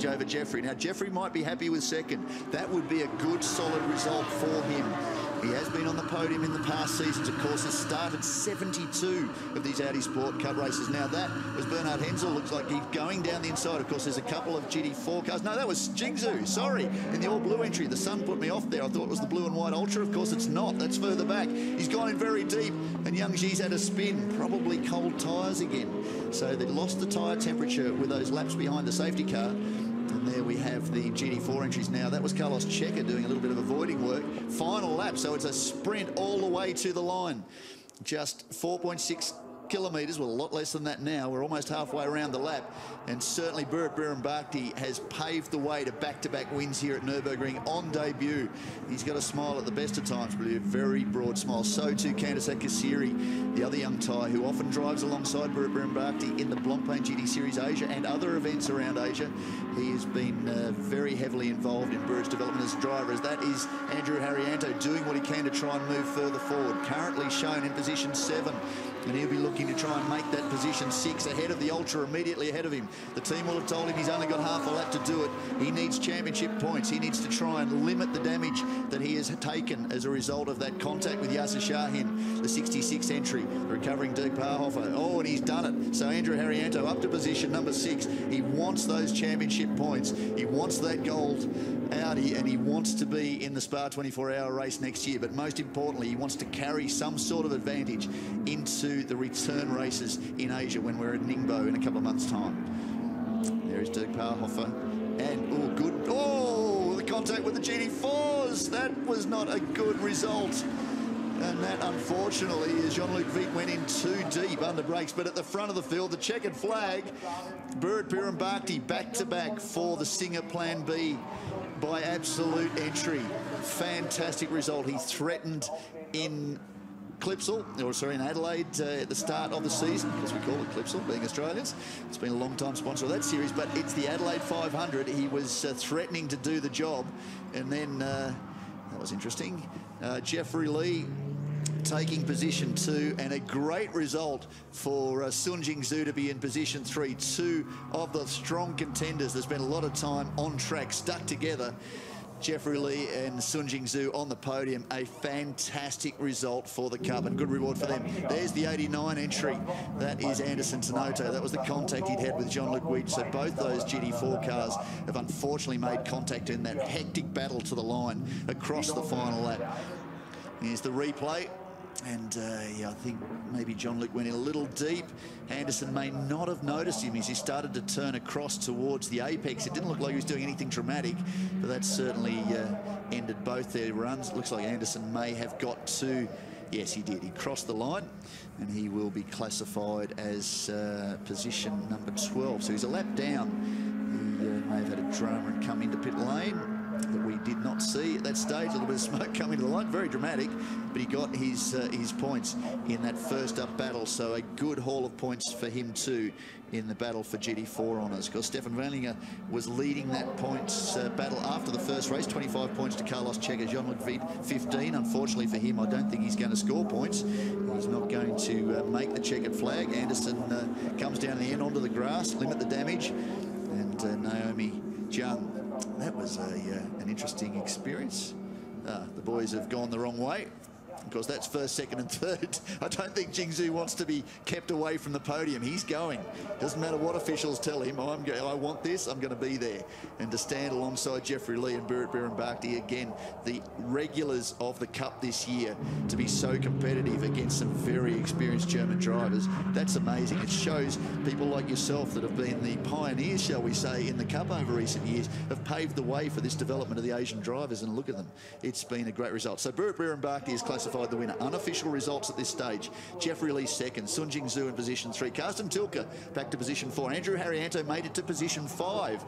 advantage over Jeffrey. Now, Jeffrey might be happy with second. That would be a good, solid result for him. He has been on the podium in the past seasons, of course, has started 72 of these Audi Sport Cup races. Now, that was Bernhard Hensel. Looks like he's going down the inside. Of course, there's a couple of GT4 cars. No, that was Jingzhou, sorry, in the all-blue entry. The sun put me off there. I thought it was the blue and white Ultra. Of course, it's not. That's further back. He's gone in very deep, and Yang Ji's had a spin. Probably cold tyres again. So they lost the tyre temperature with those laps behind the safety car. And there we have the GT4 entries now. That was Carlos Checa doing a little bit of avoiding work. Final lap, so it's a sprint all the way to the line. Just 4.6 kilometres, well, a lot less than that now. We're almost halfway around the lap, and certainly Berit Birimbakti has paved the way to back-to-back wins here at Nürburgring on debut. He's got a smile at the best of times, but a very broad smile. So too Candice Akasiri, the other young Thai who often drives alongside Berit Birimbakti in the Blancpain GT Series Asia and other events around Asia. He has been very heavily involved in Berit's development as a driver, as that is Andrew Harrianto doing what he can to try and move further forward. Currently shown in position 7. And he'll be looking to try and make that position 6 ahead of the Ultra, immediately ahead of him. The team will have told him he's only got half a lap to do it. He needs championship points. He needs to try and limit the damage that he has taken as a result of that contact with Yasser Shahin, the 66 entry, the recovering Dirk Parhofer. Oh, and he's done it. So Andrew Harrianto up to position number 6. He wants those championship points. He wants that gold Audi, and he wants to be in the Spa 24-hour race next year. But most importantly, he wants to carry some sort of advantage into the return races in Asia when we're at Ningbo in a couple of months' time. There is Dirk Parhofer, and oh, good, oh, the contact with the GT4s. That was not a good result. And that, unfortunately, is Jean-Luc Viet went in too deep under brakes. But at the front of the field, the checkered flag, Berit Birimbakti back-to-back for the Singer Plan B by absolute entry. Fantastic result. He threatened in Clipsal, or sorry, in Adelaide at the start of the season, because we call it Clipsal, being Australians. It's been a long-time sponsor of that series, but it's the Adelaide 500. He was threatening to do the job, and then that was interesting. Jeffrey Lee taking position 2, and a great result for Sun Jingzhou to be in position 3. 2 of the strong contenders. There's been a lot of time on track, stuck together. Jeffrey Lee and Sun Jingzhou on the podium. A fantastic result for the Cup, and good reward for them. There's the 89 entry. That is Anderson Tanoto. That was the contact he'd had with Jean-Luc Viet. So both those GT4 cars have unfortunately made contact in that hectic battle to the line across the final lap. Here's the replay. And yeah, I think maybe Jean-Luc went in a little deep. Anderson may not have noticed him as he started to turn across towards the apex. It didn't look like he was doing anything dramatic, but that certainly ended both their runs. It looks like Anderson may have got to, yes, he did. He crossed the line, and he will be classified as position number 12. So he's a lap down. He may have had a drama and come into pit lane that we did not see at that stage. A little bit of smoke coming to the line, very dramatic, but he got his points in that first up battle. So a good haul of points for him too in the battle for GT4 honours. Because Stefan Vanlinger was leading that points battle after the first race. 25 points to Carlos Checa, Jean-Luc Viet 15. Unfortunately for him, I don't think he's going to score points. He's not going to make the checkered flag. Anderson comes down the end onto the grass, limit the damage, and Naomi Jung. That was an interesting experience. The boys have gone the wrong way. Of course, that's first, second, and third. I don't think Jingzhou wants to be kept away from the podium. He's going. Doesn't matter what officials tell him. I want this. I'm going to be there. And to stand alongside Jeffrey Lee and Berit Birimbakti, again, the regulars of the Cup this year, to be so competitive against some very experienced German drivers, that's amazing. It shows people like yourself that have been the pioneers, shall we say, in the Cup over recent years, have paved the way for this development of the Asian drivers. And look at them. It's been a great result. So Berit Birimbakti is classified the winner. Unofficial results at this stage. Jeffrey Lee second, Sun Jingzhou in position 3, Carsten Tilke back to position 4, Andrew Harrianto made it to position 5.